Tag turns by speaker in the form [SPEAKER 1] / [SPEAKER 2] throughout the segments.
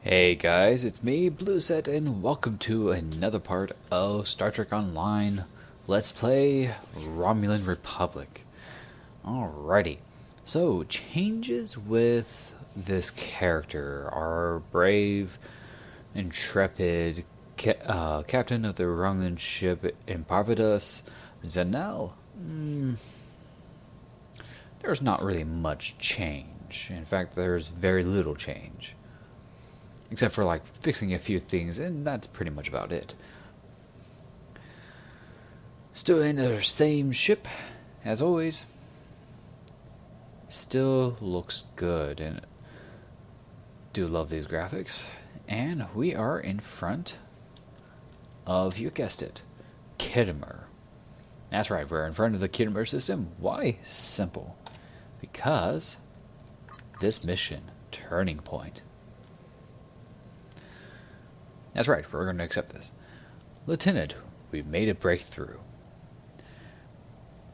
[SPEAKER 1] Hey guys, it's me, Blueset, and welcome to another part of Star Trek Online Let's Play Romulan Republic. Alrighty, so changes with this character. Our brave, intrepid captain of the Romulan ship Imparvidus, Zanel. There's not really much change. In fact, there's very little change. Except for like fixing a few things, and that's pretty much about it. Still in the same ship, as always. Still looks good, and do love these graphics. And we are in front of, you guessed it, Khitomer. That's right, we're in front of the Khitomer system. Why? Simple. Because this mission, Turning Point. That's right, we're going to accept this. Lieutenant, we've made a breakthrough.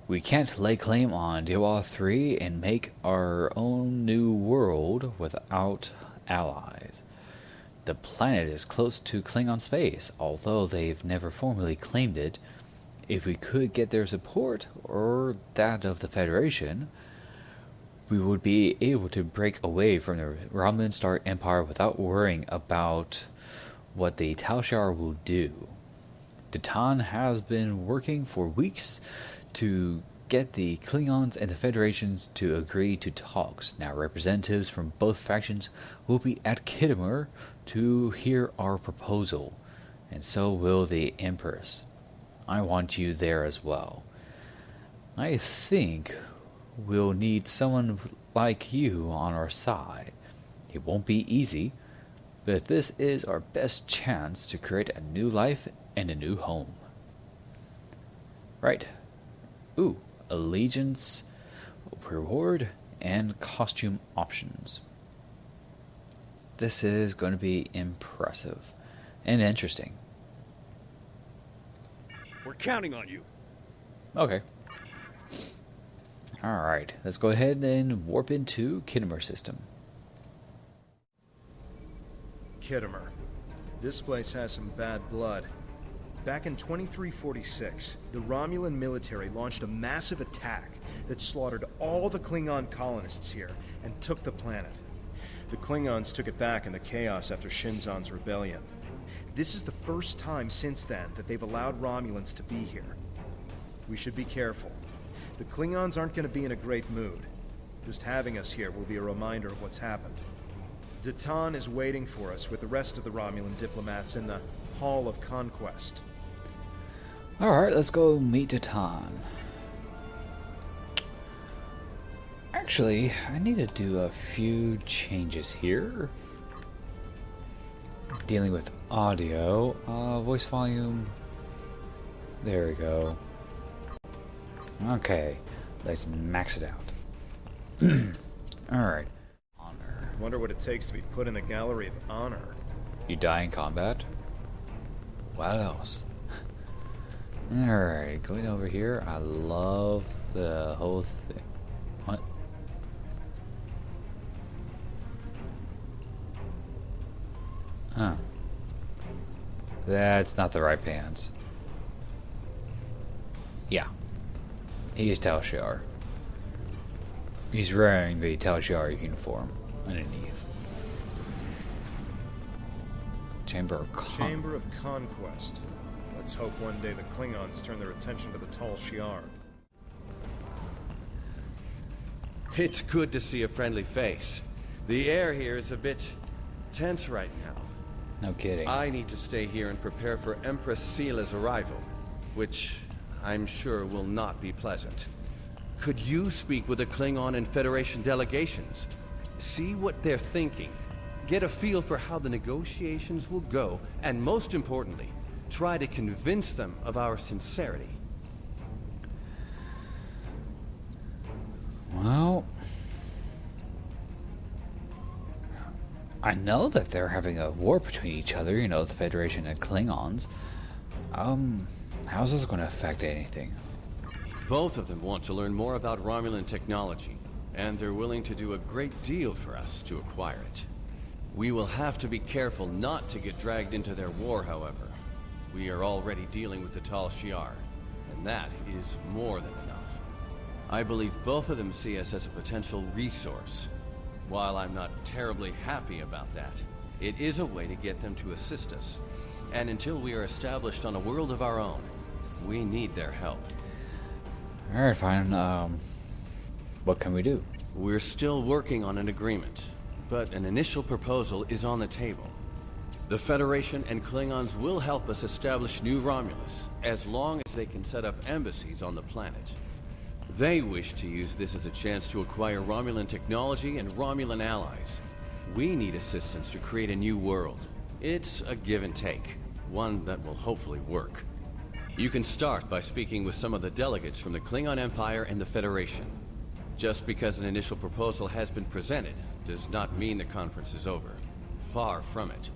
[SPEAKER 1] We can't lay claim on Dewa 3 and make our own new world without allies. The planet is close to Klingon space, although they've never formally claimed it. If we could get their support, or that of the Federation, we would be able to break away from the Romulan Star Empire without worrying about what the Tal Shiar will do. Datan has been working for weeks to get the Klingons and the Federations to agree to talks. Now representatives from both factions will be at Khitomer to hear our proposal, and so will the Empress. I want you there as well. I think we'll need someone like you on our side. It won't be easy, but this is our best chance to create a new life and a new home. Right. Ooh, allegiance, reward, and costume options. This is going to be impressive and interesting.
[SPEAKER 2] We're counting on you.
[SPEAKER 1] Okay. Alright, let's go ahead and warp into Khitomer system.
[SPEAKER 3] Khitomer. This place has some bad blood. Back in 2346, the Romulan military launched a massive attack that slaughtered all the Klingon colonists here and took the planet. The Klingons took it back in the chaos after Shinzon's rebellion. This is the first time since then that they've allowed Romulans to be here. We should be careful. The Klingons aren't going to be in a great mood. Just having us here will be a reminder of what's happened. Datan is waiting for us with the rest of the Romulan diplomats in the Hall of Conquest.
[SPEAKER 1] Alright, let's go meet Datan. Actually, I need to do a few changes here. Dealing with audio, voice volume. There we go. Okay, let's max it out. Alright.
[SPEAKER 3] Wonder what it takes to be put in the Gallery of Honor.
[SPEAKER 1] You die in combat? What else? Alright, going over here. I love the whole thing. What? Huh. That's not the right pants. Yeah. He's Tal Shiar. He's wearing the Tal Shiar uniform underneath. Chamber of
[SPEAKER 3] Conquest. Let's hope one day the Klingons turn their attention to the Tal Shiar.
[SPEAKER 2] It's good to see a friendly face. The air here is a bit tense right now.
[SPEAKER 1] No kidding.
[SPEAKER 2] I need to stay here and prepare for Empress Seela's arrival, which I'm sure will not be pleasant. Could you speak with the Klingon and Federation delegations? See what they're thinking. Get a feel for how the negotiations will go, and most importantly, try to convince them of our sincerity.
[SPEAKER 1] Well, I know that they're having a war between each other, you know, the Federation and Klingons. How's this going to affect anything?
[SPEAKER 2] Both of them want to learn more about Romulan technology, and they're willing to do a great deal for us to acquire it. We will have to be careful not to get dragged into their war, however. We are already dealing with the Tal Shiar, and that is more than enough. I believe both of them see us as a potential resource. While I'm not terribly happy about that, it is a way to get them to assist us. And until we are established on a world of our own, we need their help.
[SPEAKER 1] Alright, fine. What can we do?
[SPEAKER 2] We're still working on an agreement, but an initial proposal is on the table. The Federation and Klingons will help us establish New Romulus, as long as they can set up embassies on the planet. They wish to use this as a chance to acquire Romulan technology and Romulan allies. We need assistance to create a new world. It's a give and take, one that will hopefully work. You can start by speaking with some of the delegates from the Klingon Empire and the Federation. Just because an initial proposal has been presented does not mean the conference is over. Far from it.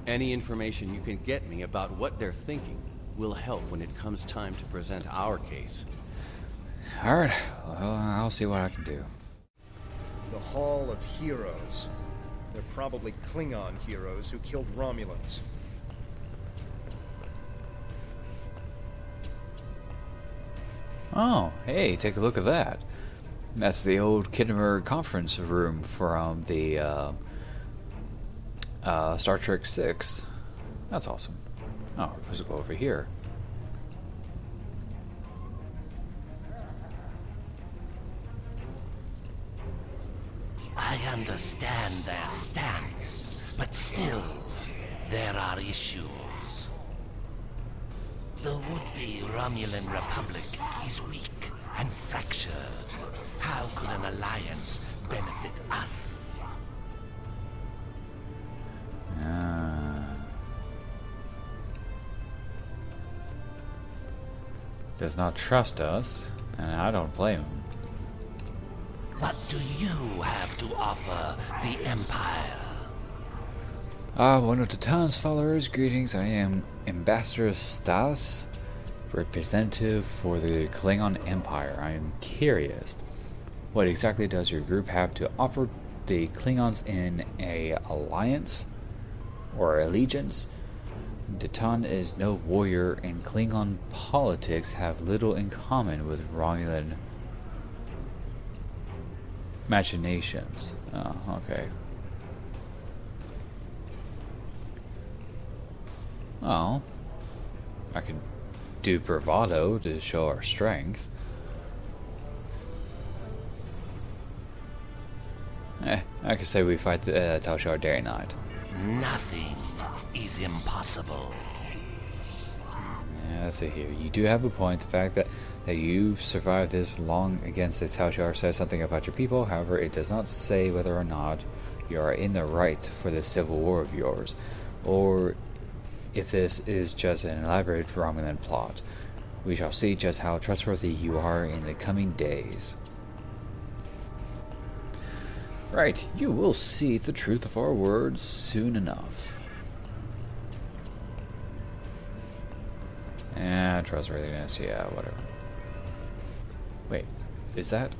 [SPEAKER 2] Any information you can get me about what they're thinking will help when it comes time to present our case.
[SPEAKER 1] Alright, well, I'll see what I can do.
[SPEAKER 3] The Hall of Heroes. They're probably Klingon heroes who killed Romulans.
[SPEAKER 1] Oh, hey, take a look at that. That's the old Kittimer conference room from the Star Trek 6. That's awesome. Oh, let's go over here.
[SPEAKER 4] I understand their stance, but still, there are issues. The would-be Romulan Republic is weak and fractured. How could an alliance benefit us?
[SPEAKER 1] Does not trust us, and I don't blame him.
[SPEAKER 4] What do you have to offer the Empire?
[SPEAKER 1] One of the town's followers, greetings. I am Ambassador Stas, representative for the Klingon Empire. I am curious, what exactly does your group have to offer the Klingons in a alliance or allegiance? Datan is no warrior, and Klingon politics have little in common with Romulan machinations. Oh, okay. Well, I could do bravado to show our strength. I could say we fight the Tal Shiar day and night.
[SPEAKER 4] Nothing is impossible.
[SPEAKER 1] Yeah, let's see here. You do have a point. The fact that you've survived this long against this Tal Shiar says something about your people. However, it does not say whether or not you are in the right for this civil war of yours, or if this is just an elaborate Romulan plot. We shall see just how trustworthy you are in the coming days. Right, you will see the truth of our words soon enough. Trustworthiness, yeah, whatever. Wait, is that...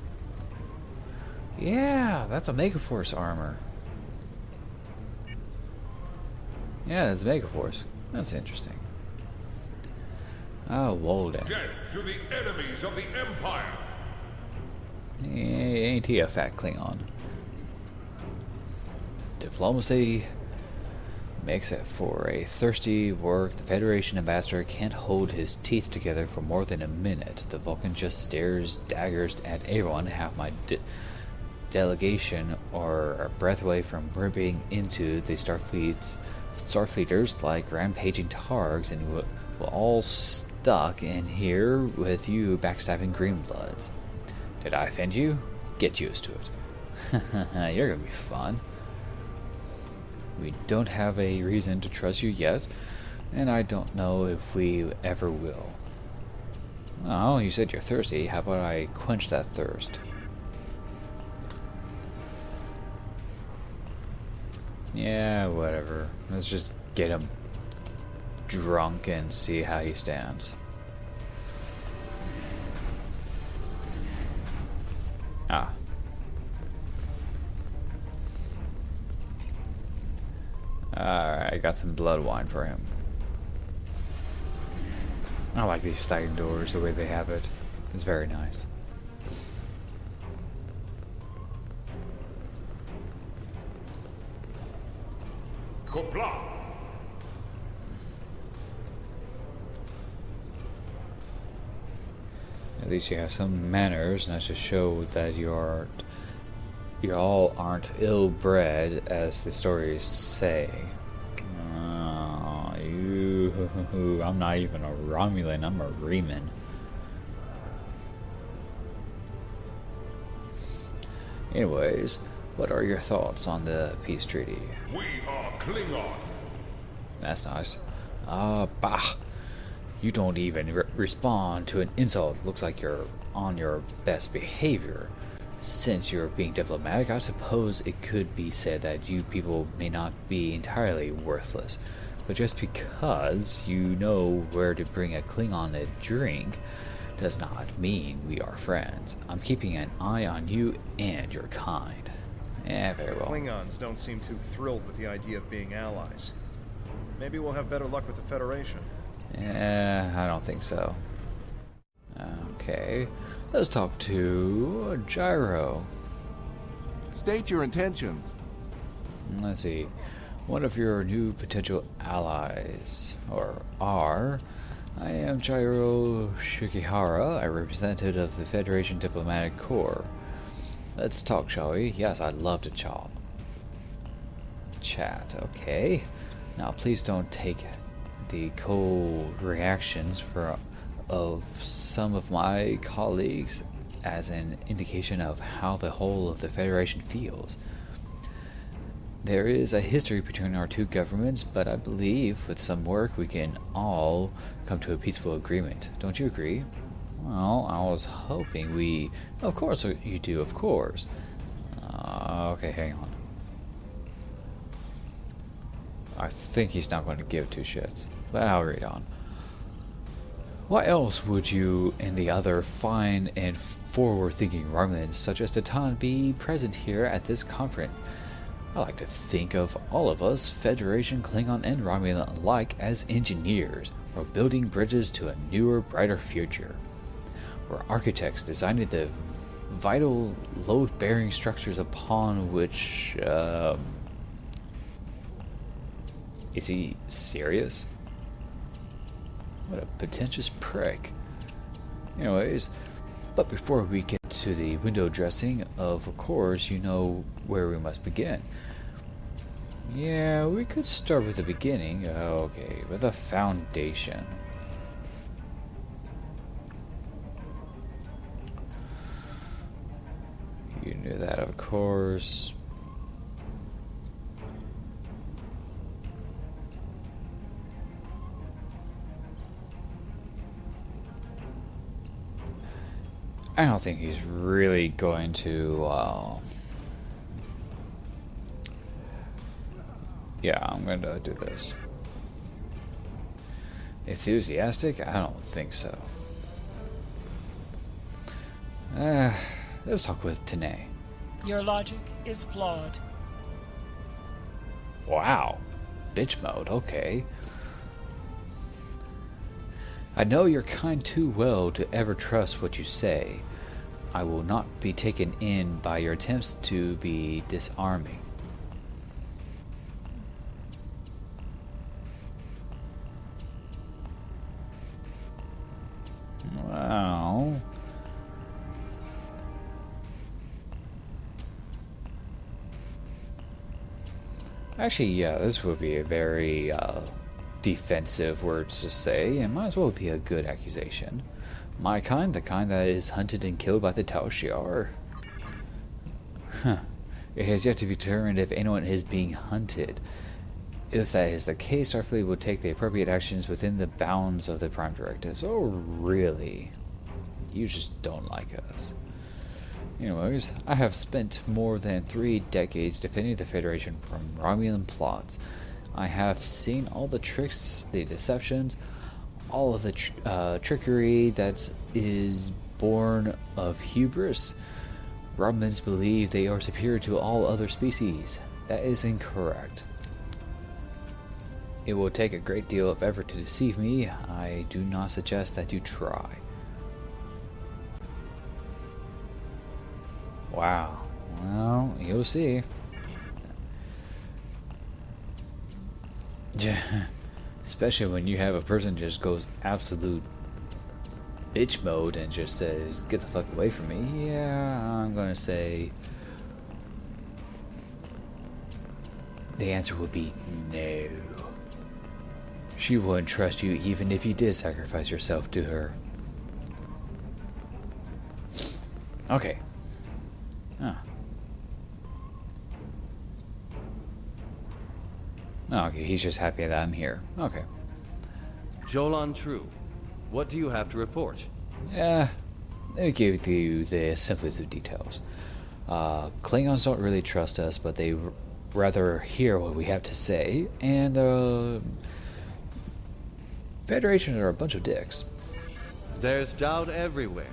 [SPEAKER 1] Yeah, that's a Megaforce armor. Yeah, that's Megaforce. That's interesting. Oh, Walden.
[SPEAKER 5] Death to the enemies of the Empire!
[SPEAKER 1] Ain't he a fat Klingon? Diplomacy makes it for a thirsty work. The Federation ambassador can't hold his teeth together for more than a minute. The Vulcan just stares daggers at everyone. Half my delegation are a breath away from ripping into the Starfleeters like rampaging targs, and we're all stuck in here with you backstabbing Greenbloods. Did I offend you? Get used to it. You're gonna be fun. We don't have a reason to trust you yet, and I don't know if we ever will. Oh, you said you're thirsty. How about I quench that thirst? Yeah, whatever. Let's just get him drunk and see how he stands. Ah. Alright, I got some blood wine for him. I like these sliding doors, the way they have it. It's very nice.
[SPEAKER 5] Kopla.
[SPEAKER 1] At least you have some manners, not to show that you all aren't ill-bred, as the stories say. I'm not even a Romulan, I'm a Reman. Anyways, what are your thoughts on the peace treaty?
[SPEAKER 5] We are Klingon.
[SPEAKER 1] That's nice. Bah. You don't even respond to an insult. Looks like you're on your best behavior. Since you're being diplomatic, I suppose it could be said that you people may not be entirely worthless. But just because you know where to bring a Klingon a drink does not mean we are friends. I'm keeping an eye on you and your kind. Very well.
[SPEAKER 3] Klingons don't seem too thrilled with the idea of being allies. Maybe we'll have better luck with the Federation.
[SPEAKER 1] I don't think so. Okay, let's talk to Gyro.
[SPEAKER 6] State your intentions.
[SPEAKER 1] Let's see. One of your new potential allies, or are. I am Gyro Shikihara, a representative of the Federation Diplomatic Corps. Let's talk, shall we? Yes, I'd love to chat, okay. Now, please don't take the cold reactions of some of my colleagues as an indication of how the whole of the Federation feels. There is a history between our two governments, but I believe with some work we can all come to a peaceful agreement. Don't you agree? Well, I was hoping we... Of course you do, of course. Okay, hang on. I think he's not going to give two shits, but I'll read on. What else would you and the other fine and forward-thinking Romulans such as Titan be present here at this conference? I like to think of all of us, Federation, Klingon, and Romulan alike, as engineers. We're building bridges to a newer, brighter future. We're architects designing the vital load-bearing structures upon which... Is he serious? What a pretentious prick. Anyways, but before we get to the window dressing, of course, you know where we must begin. Yeah, we could start with the beginning. Okay, with a foundation. You knew that, of course. I don't think he's really going to, yeah, I'm going to do this. Enthusiastic? I don't think so. Let's talk with Tanae.
[SPEAKER 7] Your logic is flawed.
[SPEAKER 1] Wow. Bitch mode, okay. I know your kind too well to ever trust what you say. I will not be taken in by your attempts to be disarming. Well... Actually, yeah, this would be a very, defensive words to say, and might as well be a good accusation. My kind, the kind that is hunted and killed by the Tao Shiar. Huh. It has yet to be determined if anyone is being hunted. If that is the case, Starfleet will take the appropriate actions within the bounds of the Prime Directives. Oh, really? You just don't like us. Anyways, I have spent more than 3 decades defending the Federation from Romulan plots. I have seen all the tricks, the deceptions, all of the trickery that is born of hubris. Romulans believe they are superior to all other species. That is incorrect. It will take a great deal of effort to deceive me. I do not suggest that you try. Wow. Well, you'll see. Especially when you have a person just goes absolute bitch mode and just says, "Get the fuck away from me." Yeah, I'm gonna say the answer would be no. She wouldn't trust you even if you did sacrifice yourself to her. Okay. Huh. Oh, okay, he's just happy that I'm here. Okay.
[SPEAKER 2] Jolan True, what do you have to report?
[SPEAKER 1] Yeah, let me give you the simplest of details. Klingons don't really trust us, but they rather hear what we have to say, and the Federation are a bunch of dicks.
[SPEAKER 2] There's doubt everywhere.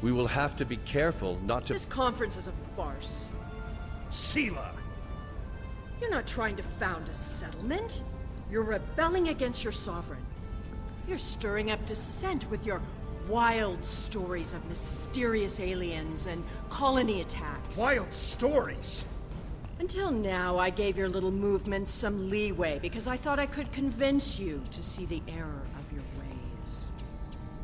[SPEAKER 2] We will have to be careful not to...
[SPEAKER 8] This conference is a farce.
[SPEAKER 3] Sela!
[SPEAKER 8] You're not trying to found a settlement. You're rebelling against your sovereign. You're stirring up dissent with your wild stories of mysterious aliens and colony attacks.
[SPEAKER 3] Wild stories!
[SPEAKER 8] Until now, I gave your little movement some leeway because I thought I could convince you to see the error of your ways.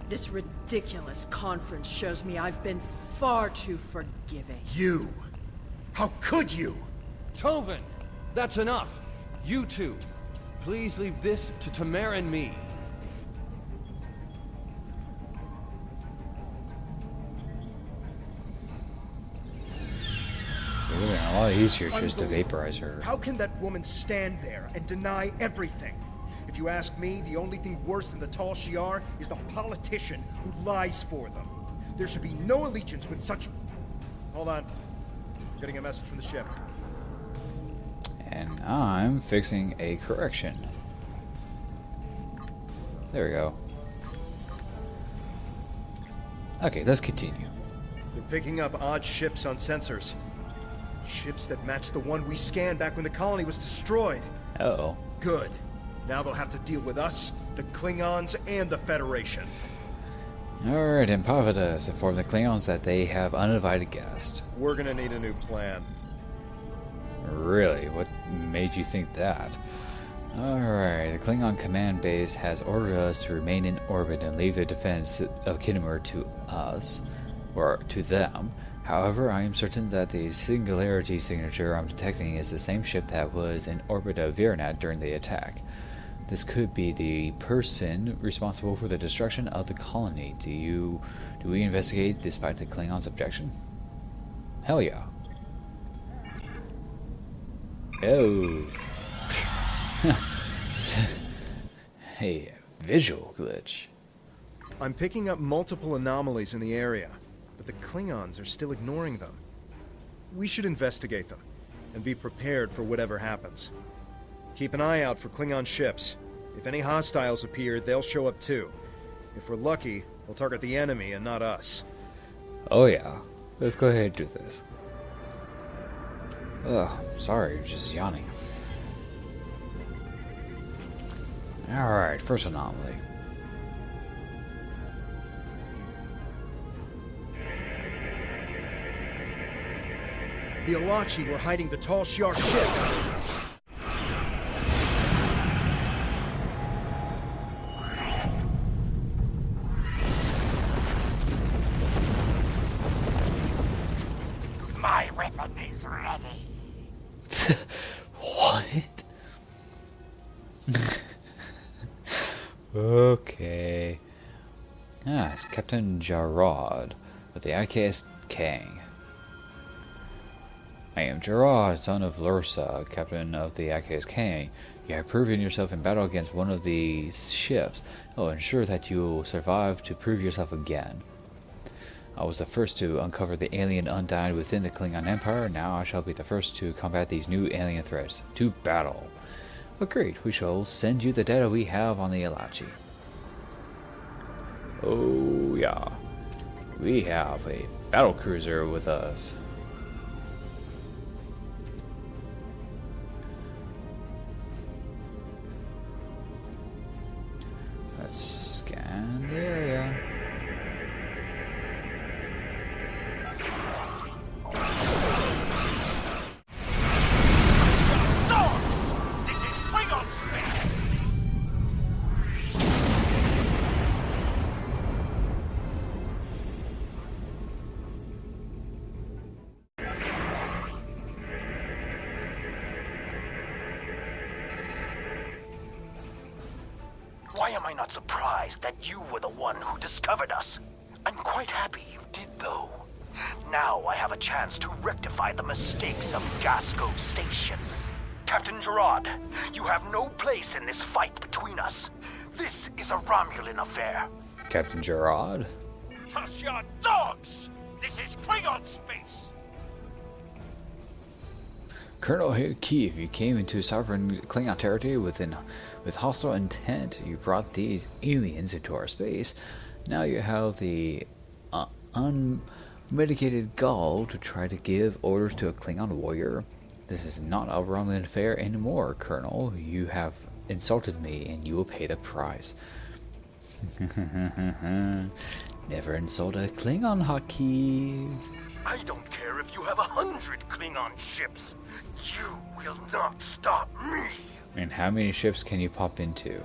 [SPEAKER 8] This ridiculous conference shows me I've been far too forgiving.
[SPEAKER 3] You! How could you?
[SPEAKER 2] Tovin! That's enough! You two, please leave this to Tamara and me.
[SPEAKER 1] It would have been a lot easier just to vaporize her.
[SPEAKER 3] How can that woman stand there and deny everything? If you ask me, the only thing worse than the Tal Shiar is the politician who lies for them. There should be no allegiance with such... Hold on. I'm getting a message from the ship.
[SPEAKER 1] And I'm fixing a correction. There we go. Okay, let's continue.
[SPEAKER 3] They're picking up odd ships on sensors. Ships that match the one we scanned back when the colony was destroyed.
[SPEAKER 1] Uh-oh.
[SPEAKER 3] Good. Now they'll have to deal with us, the Klingons, and the Federation.
[SPEAKER 1] Alright, Impavadas inform the Klingons that they have uninvited guests.
[SPEAKER 3] We're gonna need a new plan.
[SPEAKER 1] Really? What made you think that? Alright, the Klingon command base has ordered us to remain in orbit and leave the defense of Kittimer to us, or to them. However, I am certain that the singularity signature I'm detecting is the same ship that was in orbit of Virenat during the attack. This could be the person responsible for the destruction of the colony. Do we investigate despite the Klingons' objection? Hell yeah. Oh. Hey, visual glitch.
[SPEAKER 3] I'm picking up multiple anomalies in the area, but the Klingons are still ignoring them. We should investigate them, and be prepared for whatever happens. Keep an eye out for Klingon ships. If any hostiles appear, they'll show up too. If we're lucky, they'll target the enemy and not us.
[SPEAKER 1] Oh yeah. Let's go ahead and do this. Ugh, sorry, just yawning. Alright, first anomaly.
[SPEAKER 3] The Alachi were hiding the Tal Shiar ship!
[SPEAKER 4] My weapon is ready.
[SPEAKER 1] What? Okay. Ah, it's Captain Jarrod with the IKS Kang. I am Jarrod, son of Lursa, captain of the IKS Kang. You have proven yourself in battle against one of these ships. I will ensure that you will survive to prove yourself again. I was the first to uncover the alien undying within the Klingon Empire. Now I shall be the first to combat these new alien threats. To battle. Agreed. We shall send you the data we have on the Alachi. Oh yeah. We have a battle cruiser with us. Let's scan the area.
[SPEAKER 4] This is Klingon space! Why am I not surprised that you were the one who discovered us? I'm quite happy you did, though. Now I have a chance to rectify the mistakes of Gasco Station. Captain Gerard, you have no place in this fight between us. This is a Romulan affair.
[SPEAKER 1] Captain Gerard?
[SPEAKER 4] Toss your dogs! This is Klingon space!
[SPEAKER 1] Colonel Kiev, you came into sovereign Klingon territory with hostile intent. You brought these aliens into our space. Now you have the unmitigated gall to try to give orders to a Klingon warrior. This is not a Romulan affair anymore, Colonel. You have insulted me, and you will pay the price. Never insult a Klingon, Hakeem.
[SPEAKER 4] I don't care if you have 100 Klingon ships. You will not stop me.
[SPEAKER 1] And how many ships can you pop into?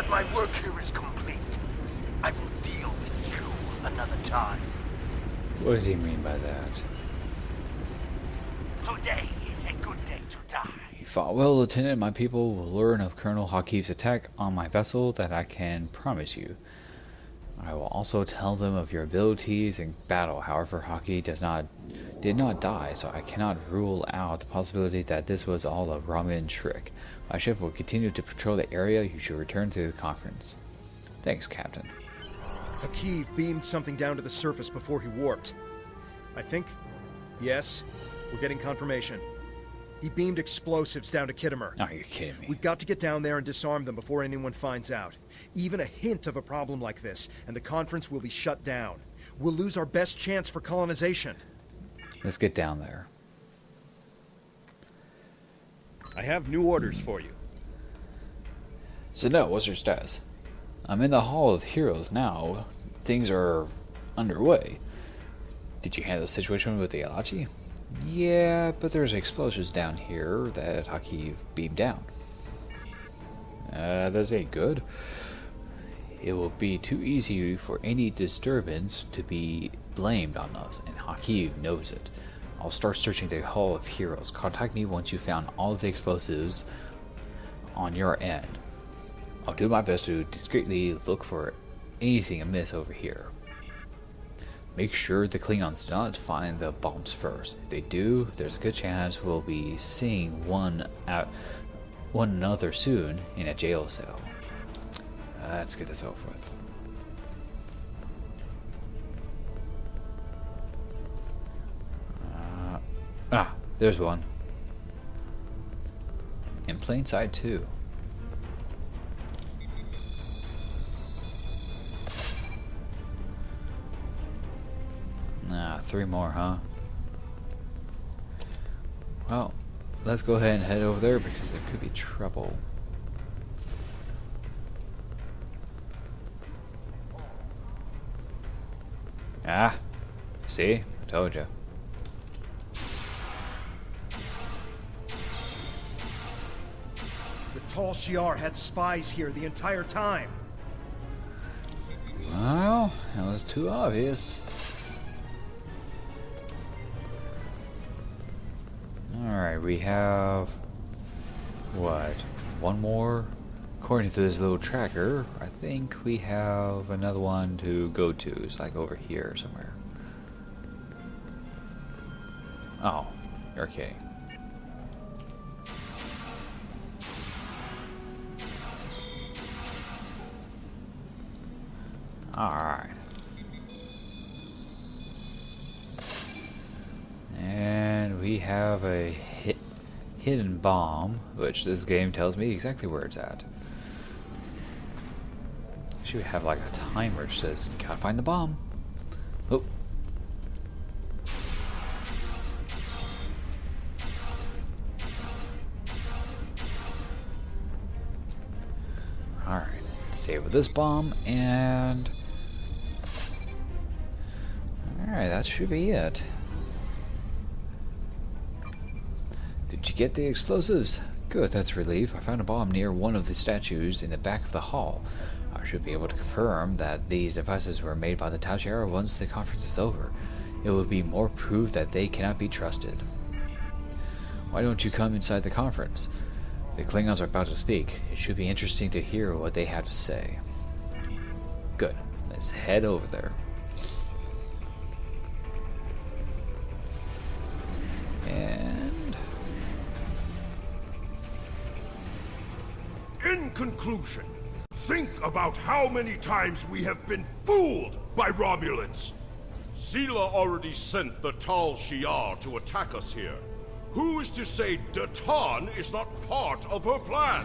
[SPEAKER 4] My work here is complete. I will deal with you another time.
[SPEAKER 1] What does he mean by that?
[SPEAKER 4] Today is a good day to die.
[SPEAKER 1] You fought well, Lieutenant. My people will learn of Colonel Hakiv's attack on my vessel, that I can promise you. I will also tell them of your abilities in battle. However, Haki did not die, so I cannot rule out the possibility that this was all a Romulan trick. My ship will continue to patrol the area. You should return to the conference. Thanks, Captain.
[SPEAKER 3] Hakiv beamed something down to the surface before he warped. I think? Yes. We're getting confirmation. He beamed explosives down to Kittimer.
[SPEAKER 1] Oh, you're kidding me.
[SPEAKER 3] We've got to get down there and disarm them before anyone finds out. Even a hint of a problem like this, and the conference will be shut down. We'll lose our best chance for colonization.
[SPEAKER 1] Let's get down there.
[SPEAKER 9] I have new orders for you.
[SPEAKER 1] So no, what's your status? I'm in the Hall of Heroes now. Things are underway. Did you handle the situation with the Alachi? Yeah, but there's explosions down here that Hakiv beamed down. This ain't good. It will be too easy for any disturbance to be blamed on us, and Hakiv knows it. I'll start searching the Hall of Heroes. Contact me once you found all of the explosives on your end. I'll do my best to discreetly look for anything amiss over here. Make sure the Klingons do not find the bombs first. If they do, there's a good chance we'll be seeing one another soon in a jail cell. Let's get this over with. There's one. In plain sight too. Three more, huh? Well, let's go ahead and head over there because there could be trouble. See? I told you.
[SPEAKER 3] The Tal Shiar had spies here the entire time.
[SPEAKER 1] Well, it was too obvious. Alright, we have... what? One more? According to this little tracker, I think we have another one to go to. It's like over here somewhere. Oh, you're kidding. Alright. And we have a hidden bomb, which this game tells me exactly where it's at. Should we have like a timer which says, gotta find the bomb. Oh. Alright, save with this bomb, and... alright, that should be it. Did you get the explosives? Good, that's a relief. I found a bomb near one of the statues in the back of the hall. I should be able to confirm that these devices were made by the Tal Shiar once the conference is over. It will be more proof that they cannot be trusted. Why don't you come inside the conference? The Klingons are about to speak. It should be interesting to hear what they have to say. Good. Let's head over there. And...
[SPEAKER 5] In conclusion, think about how many times we have been fooled by Romulans. Sela already sent the Tal Shiar to attack us here. Who is to say Datan is not part of her plan?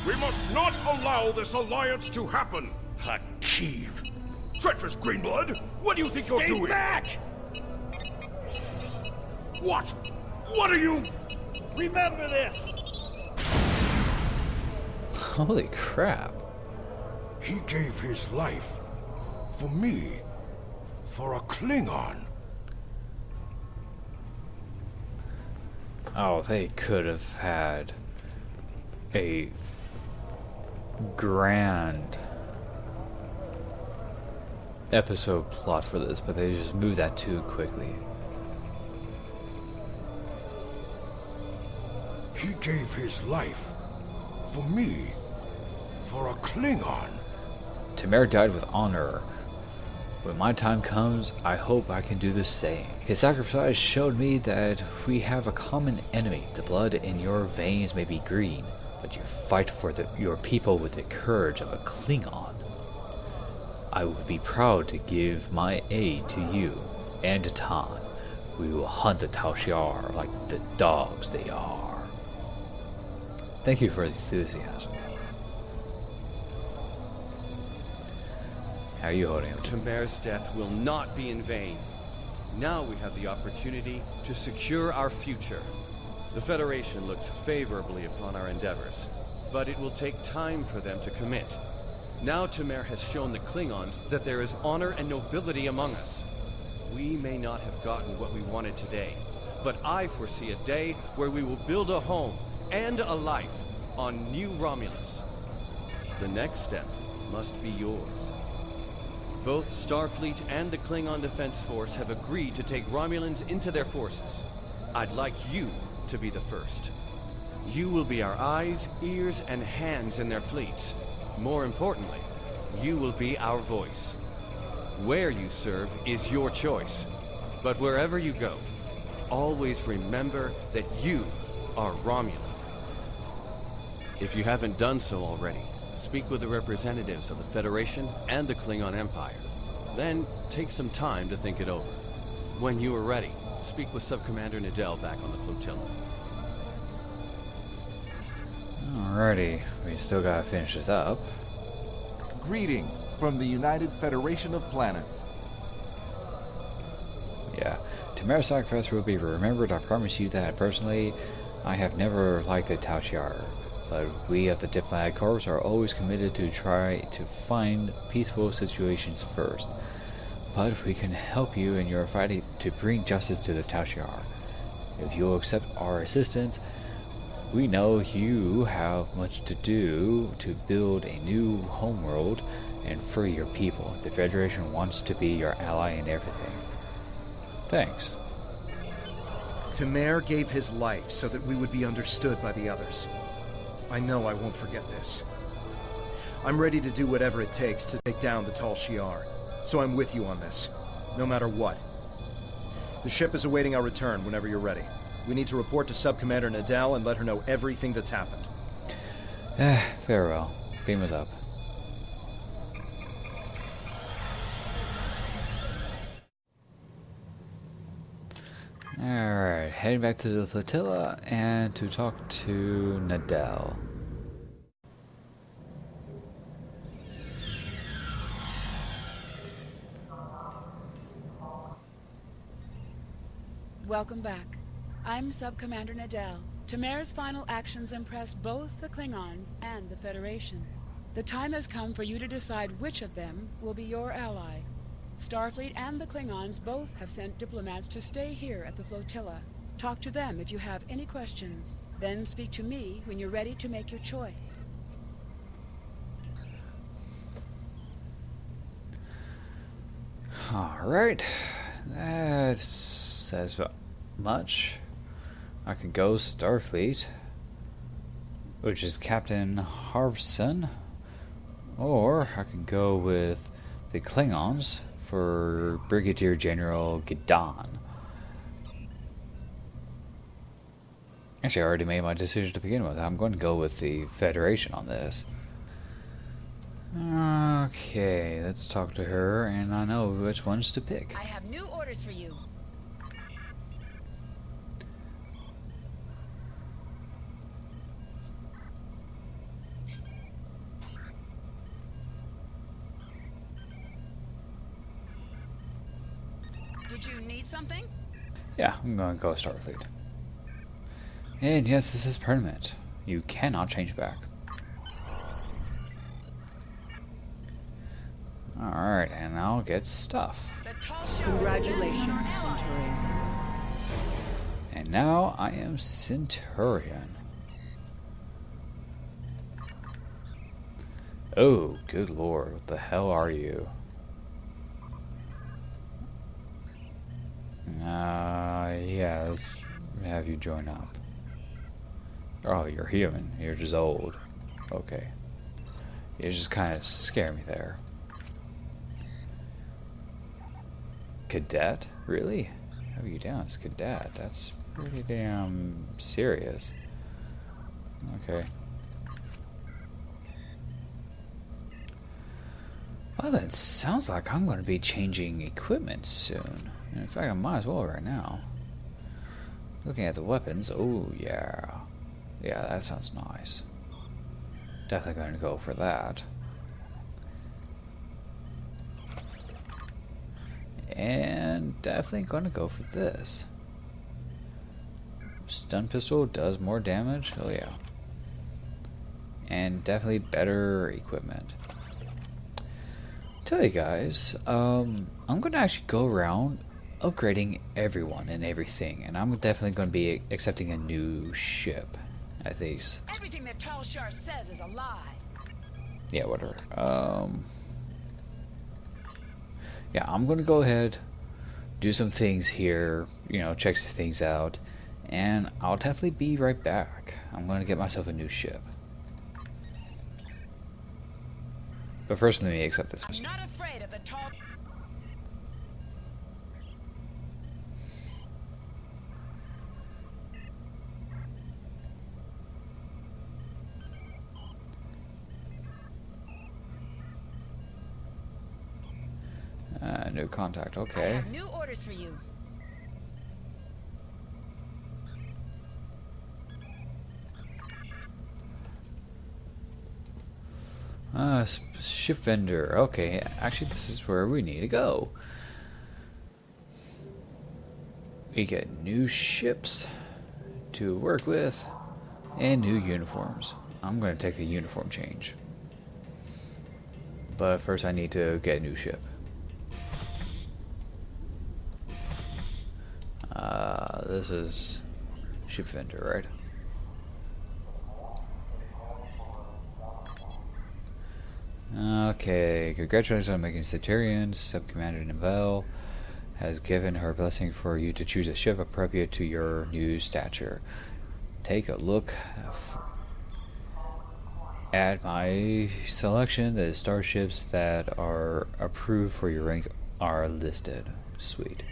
[SPEAKER 5] We must not allow this alliance to happen.
[SPEAKER 9] Hakiv.
[SPEAKER 5] Treacherous Greenblood, what do you think you're doing?
[SPEAKER 9] Back!
[SPEAKER 5] What? What are you?
[SPEAKER 9] Remember this!
[SPEAKER 1] holy crap.
[SPEAKER 5] He gave his life for me, for a Klingon.
[SPEAKER 1] Oh, they could have had a grand episode plot for this, but they just moved that too quickly.
[SPEAKER 5] He gave his life for me, for a Klingon.
[SPEAKER 1] Tamer died with honor. When my time comes, I hope I can do the same. His sacrifice showed me that we have a common enemy. The blood in your veins may be green, but you fight for your people with the courage of a Klingon. I would be proud to give my aid to you and to Tan. We will hunt the Tal Shiar like the dogs they are. Thank you for the enthusiasm. How are you holding him?
[SPEAKER 2] Tamer's death will not be in vain. Now we have the opportunity to secure our future. The Federation looks favorably upon our endeavors, but it will take time for them to commit. Now Tamer has shown the Klingons that there is honor and nobility among us. We may not have gotten what we wanted today, but I foresee a day where we will build a home and a life on New Romulus. The next step must be yours. Both Starfleet and the Klingon Defense Force have agreed to take Romulans into their forces. I'd like you to be the first. You will be our eyes, ears, and hands in their fleets. More importantly, you will be our voice. Where you serve is your choice. But wherever you go, always remember that you are Romulan. If you haven't done so already, speak with the representatives of the Federation and the Klingon Empire. Then take some time to think it over. When you are ready, speak with Subcommander Nadell back on the flotilla.
[SPEAKER 1] Alrighty, we still gotta finish this up.
[SPEAKER 6] Greetings from the United Federation of Planets.
[SPEAKER 1] Yeah, Tamer's sacrifice will be remembered. I promise you that personally, I have never liked the Tal Shiar, but we of the Diplomatic Corps are always committed to try to find peaceful situations first. But we can help you in your fight to bring justice to the Tal Shiar. If you'll accept our assistance, We know you have much to do to build a new homeworld and free your people. The Federation wants to be your ally in everything. Thanks.
[SPEAKER 3] Temer gave his life so that we would be understood by the others. I know I won't forget this. I'm ready to do whatever it takes to take down the Tal Shiar, so I'm with you on this, no matter what. The ship is awaiting our return whenever you're ready. We need to report to Sub-Commander Nadal and let her know everything that's happened.
[SPEAKER 1] Farewell. Beam us up. Alright, heading back to the flotilla and to talk to Nadal.
[SPEAKER 10] Welcome back. I'm Sub-Commander Nadal. Temer's final actions impressed both the Klingons and the Federation. The time has come for you to decide which of them will be your ally. Starfleet and the Klingons both have sent diplomats to stay here at the flotilla. Talk to them if you have any questions. Then speak to me when you're ready to make your choice.
[SPEAKER 1] Alright. That says much. I could go Starfleet, which is Captain Harvson, or I could go with the Klingons for Brigadier General Gidan. Actually, I already made my decision to begin with. I'm going to go with the Federation on this. Okay, let's talk to her, and I know which ones to pick.
[SPEAKER 10] I have new orders for you. Did you need something?
[SPEAKER 1] Yeah, I'm going to go Starfleet. And yes, this is permanent. You cannot change back. Alright, and I'll get stuff.
[SPEAKER 8] Congratulations, Centurion.
[SPEAKER 1] And now I am Centurion. Oh, good lord, what the hell are you? Yeah, let's have you join up. Oh, you're human. You're just old. Okay. You just kind of scare me there. Cadet? Really? How are you down as cadet? That's pretty damn serious. Okay. Well, that sounds like I'm going to be changing equipment soon. In fact, I might as well right now. Looking at the weapons, oh yeah. Yeah, that sounds nice. Definitely going to go for that. And definitely going to go for this. Stun pistol does more damage, oh yeah. And definitely better equipment. Tell you guys, I'm going to actually go around upgrading everyone and everything, and I'm definitely going to be accepting a new ship, at least.
[SPEAKER 10] Everything that Tal Shiar says is a lie.
[SPEAKER 1] Yeah, whatever. Yeah, I'm going to go ahead, do some things here, you know, check some things out, and I'll definitely be right back. I'm going to get myself a new ship. But first, let me accept this.
[SPEAKER 10] I'm not afraid of the Tal...
[SPEAKER 1] New contact,
[SPEAKER 10] I
[SPEAKER 1] okay.
[SPEAKER 10] have new orders for you.
[SPEAKER 1] Ship vendor, okay. Actually, this is where we need to go. We get new ships to work with and new uniforms. I'm going to take the uniform change. But first I need to get a new ship. This is ship vendor, right? Okay, congratulations on making Centurion. Sub-Commander Neville has given her blessing for you to choose a ship appropriate to your new stature. Take a look at my selection. The starships that are approved for your rank are listed. Sweet.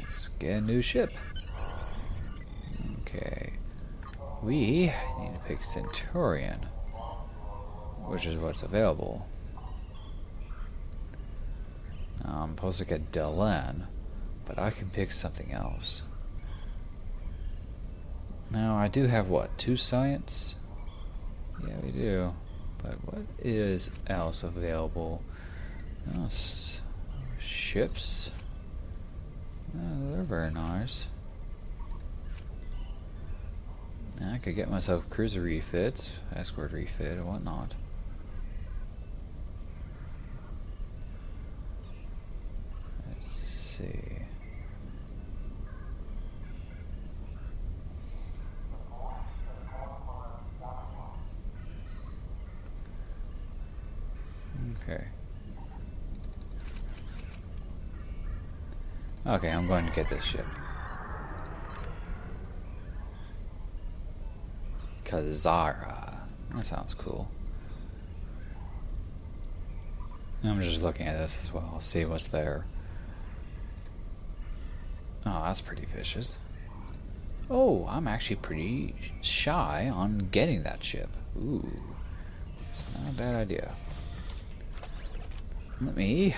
[SPEAKER 1] Let's get a new ship. Okay. We need to pick Centurion, which is what's available. I'm supposed to get Delenn, but I can pick something else. Now, I do have, what, 2 science? Yeah, we do. But what is else available? Ships? They're very nice. I could get myself cruiser refits, escort refit, and whatnot. Let's see. Okay. Okay, I'm going to get this ship. Kazara. That sounds cool. I'm just looking at this as well, see what's there. Oh, that's pretty vicious. Oh, I'm actually pretty shy on getting that ship. Ooh. It's not a bad idea. Let me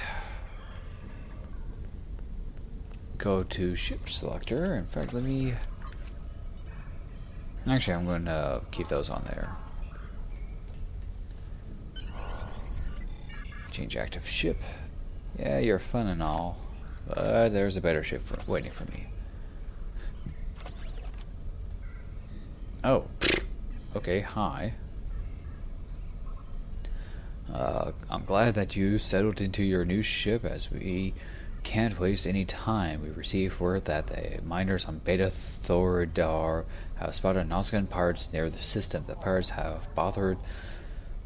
[SPEAKER 1] go to ship selector. In fact, let me... Actually, I'm going to keep those on there. Change active ship. Yeah, you're fun and all, but there's a better ship waiting for me. Oh. Okay, hi. I'm glad that you settled into your new ship, as we can't waste any time. We received word that the miners on Beta Thoridar have spotted Nausicaan pirates near the system. The pirates haven't bothered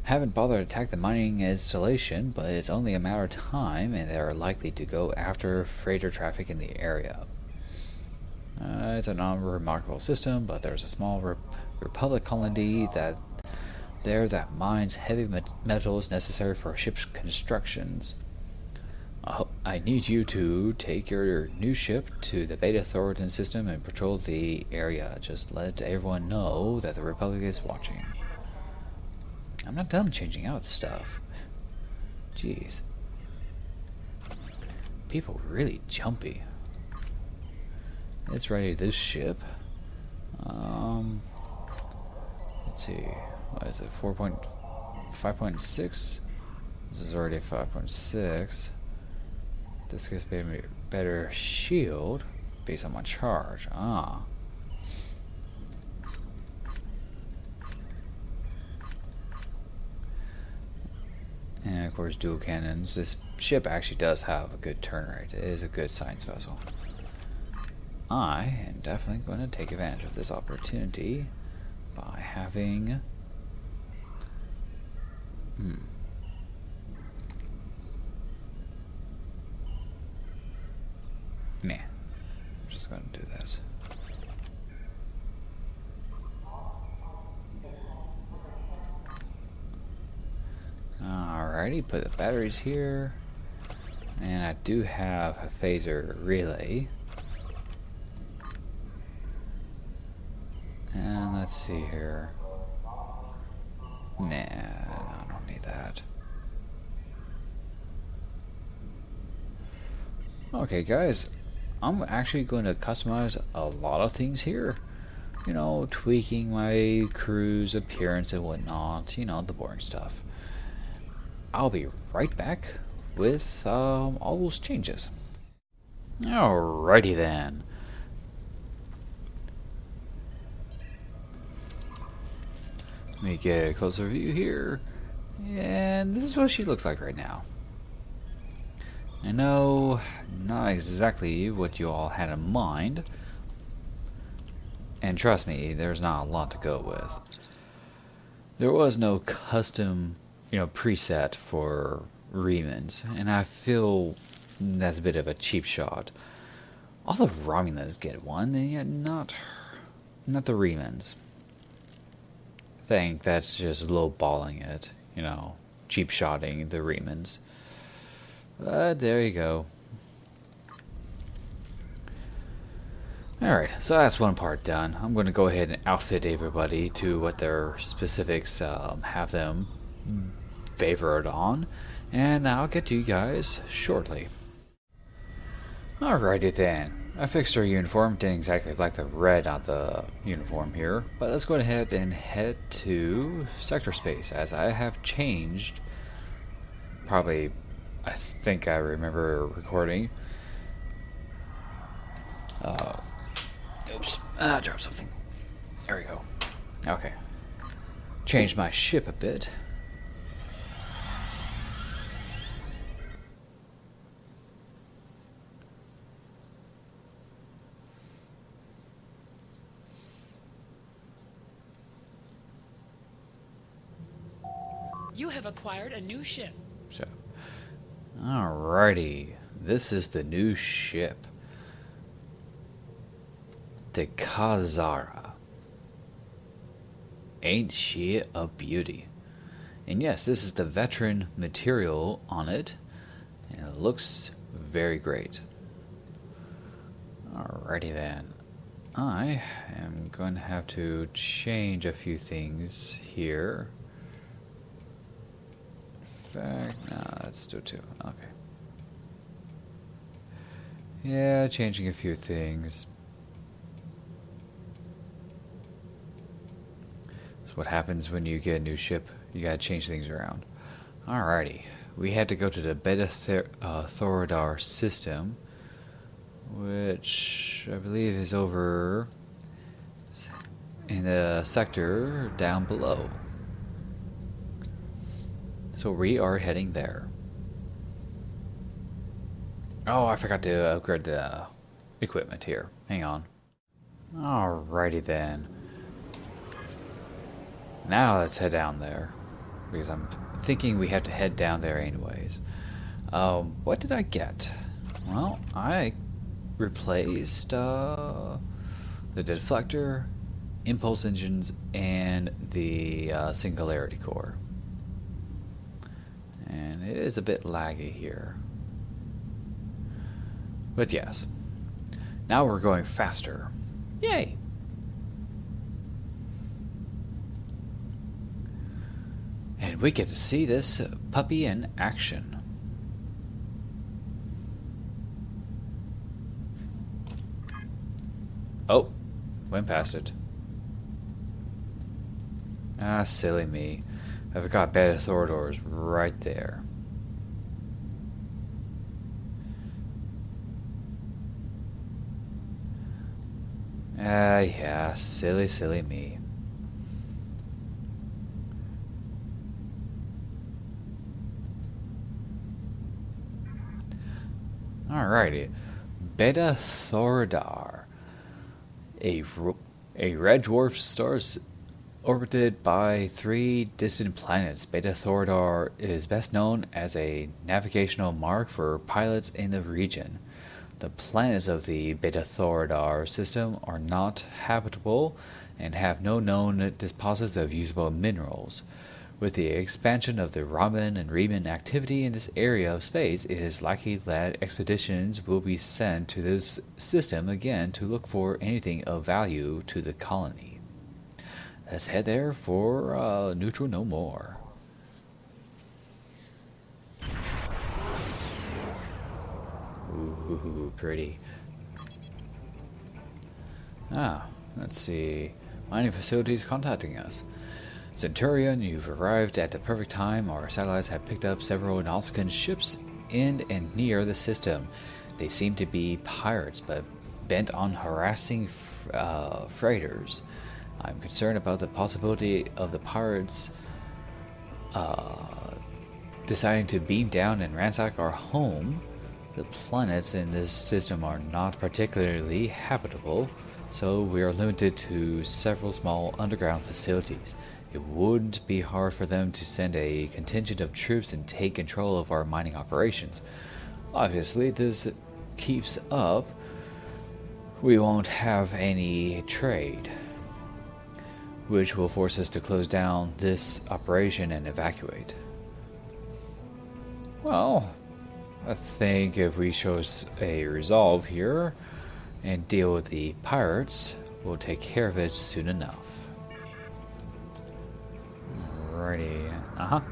[SPEAKER 1] to attack the mining installation, but it's only a matter of time, and they are likely to go after freighter traffic in the area. It's a non-remarkable system, but there's a small Republic colony that mines heavy metals necessary for ship's constructions. I need you to take your new ship to the Beta Thoridar system and patrol the area. Just let everyone know that the Republic is watching. I'm not done changing out stuff. Jeez. People really jumpy. Let's ready this ship. Let's see. What is it? 5.6? This is already 5.6. This gives me a better shield based on my charge. Ah. And of course, dual cannons. This ship actually does have a good turn rate. It is a good science vessel. I am definitely going to take advantage of this opportunity by having... Nah. I'm just going to do this. Alrighty, put the batteries here. And I do have a phaser relay. And let's see here. Nah, I don't need that. Okay, guys. I'm actually going to customize a lot of things here. You know, tweaking my crew's appearance and whatnot. You know, the boring stuff. I'll be right back with all those changes. Alrighty then. Let me get a closer view here. And this is what she looks like right now. I know, not exactly what you all had in mind. And trust me, there's not a lot to go with. There was no custom preset for Remans, and I feel that's a bit of a cheap shot. All the Romulans get one, and yet not the Remans. I think that's just lowballing it, cheap shotting the Remans. But there you go. Alright, so that's one part done. I'm going to go ahead and outfit everybody to what their specifics have them favored on, and I'll get to you guys shortly. Alrighty then. I fixed our uniform. Didn't exactly like the red on the uniform here, but let's go ahead and head to sector space, as I have changed. Probably, I think I remember recording. Oops, I dropped something. There we go. Okay. Changed my ship a bit.
[SPEAKER 10] You have acquired a new ship.
[SPEAKER 1] So, alrighty. This is the new ship. The Khazara. Ain't she a beauty? And yes, this is the veteran material on it, and it looks very great. Alrighty then. I am going to have to change a few things here. In fact, no, let's do two. Okay. Yeah, changing a few things. That's what happens when you get a new ship. You gotta change things around. Alrighty. We had to go to the Beta Thoradar system, which I believe is over in the sector down below. So we are heading there. Oh, I forgot to upgrade the equipment here. Hang on. Alrighty then. Now let's head down there, because I'm thinking we have to head down there anyways. What did I get? Well, I replaced the deflector, impulse engines, and the singularity core. And it is a bit laggy here. But yes. Now we're going faster. Yay! And we get to see this puppy in action. Oh, went past it. Ah, silly me. I forgot Beta Thorador's right there. Ah, yeah, silly me. Alrighty. Beta Thoradar. A red dwarf star orbited by 3 distant planets. Beta Thoradar is best known as a navigational mark for pilots in the region. The planets of the Beta Thoradar system are not habitable and have no known deposits of usable minerals. With the expansion of the Raman and Reman activity in this area of space, it is likely that expeditions will be sent to this system again to look for anything of value to the colony. Let's head there for Neutral No More. Ooh, pretty. Let's see. Mining facilities contacting us. Centurion, you've arrived at the perfect time. Our satellites have picked up several Nausicaan ships in and near the system. They seem to be pirates, but bent on harassing freighters. I'm concerned about the possibility of the pirates deciding to beam down and ransack our home. The planets in this system are not particularly habitable, so we are limited to several small underground facilities. It wouldn't be hard for them to send a contingent of troops and take control of our mining operations. Obviously, this keeps up, we won't have any trade, which will force us to close down this operation and evacuate. Well, I think if we show us a resolve here and deal with the pirates, we'll take care of it soon enough. Alrighty,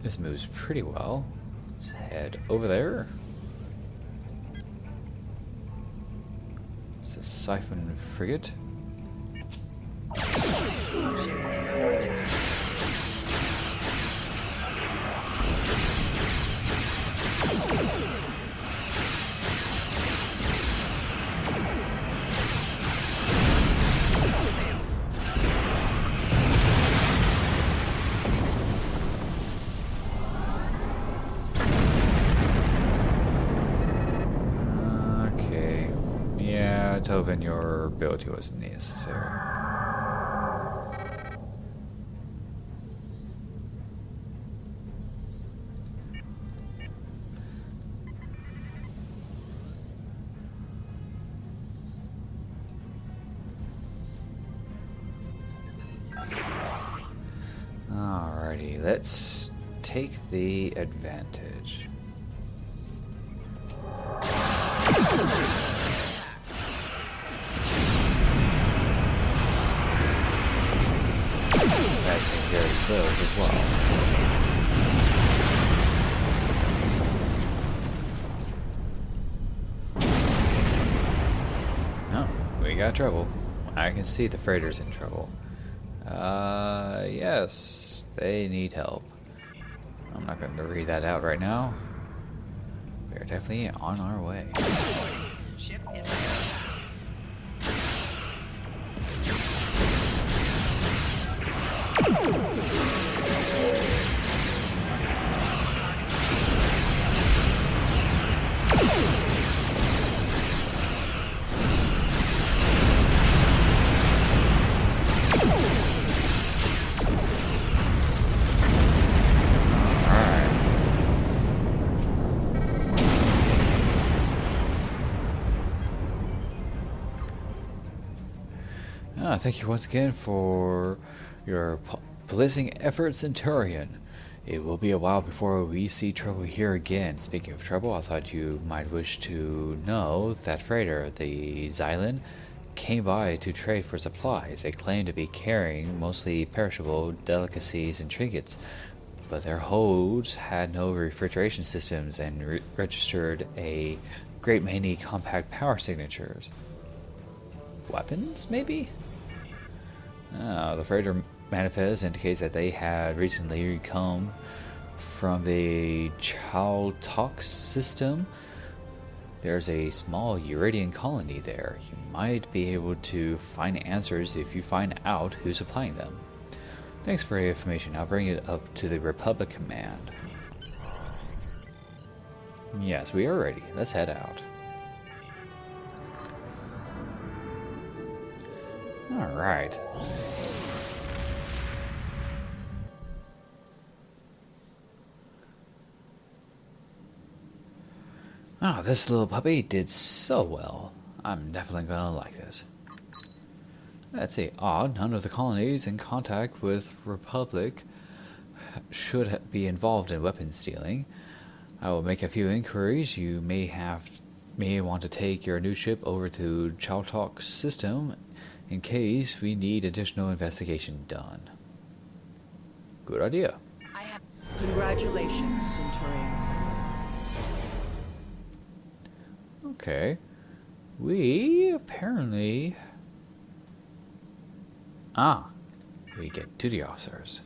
[SPEAKER 1] This moves pretty well. Let's head over there. It's a siphon frigate. Tovin, your ability wasn't necessary. Alrighty, let's take the advantage. Take care of those as well. Oh, we got trouble. I can see the freighter's in trouble. Yes, they need help. I'm not going to read that out right now. We are definitely on our way.
[SPEAKER 11] Ship is
[SPEAKER 1] Thank you once again for your policing efforts, Centurion. It will be a while before we see trouble here again. Speaking of trouble, I thought you might wish to know that freighter, the Xylan, came by to trade for supplies. They claimed to be carrying mostly perishable delicacies and trinkets, but their holds had no refrigeration systems and registered a great many compact power signatures. Weapons, maybe? The freighter manifest indicates that they had recently come from the Chaltok system. There's a small Uridian colony there. You might be able to find answers if you find out who's supplying them. Thanks for the information. I'll bring it up to the Republic Command. Yes, we are ready. Let's head out. Alright. Oh, this little puppy did so well. I'm definitely gonna like this. Let's see. Odd, none of the colonies in contact with Republic should be involved in weapons stealing. I will make a few inquiries. You may want to take your new ship over to Chaltok system in case we need additional investigation done. Good idea.
[SPEAKER 8] Congratulations, Centurion.
[SPEAKER 1] Okay. We apparently... we get duty officers.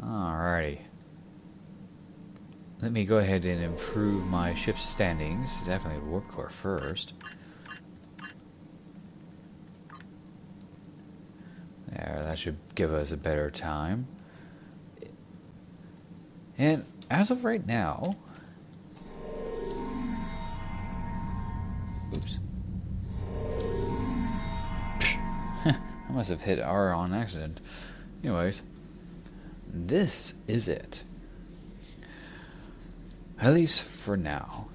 [SPEAKER 1] Alrighty. Let me go ahead and improve my ship's standings. Definitely warp core first. There, that should give us a better time. And as of right now... Oops. I must have hit R on accident. Anyways, this is it. At least for now.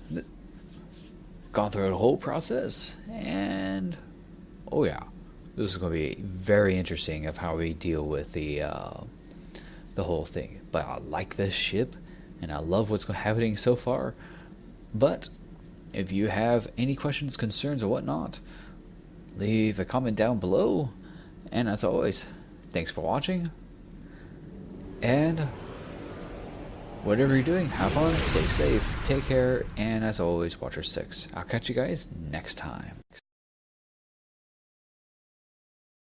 [SPEAKER 1] Gone through the whole process, and oh yeah, this is going to be very interesting of how we deal with the whole thing. But I like this ship, and I love what's happening so far. But if you have any questions, concerns, or whatnot, leave a comment down below. And as always, thanks for watching. And whatever you're doing, have fun, stay safe, take care, and as always, watch your 6. I'll catch you guys next time.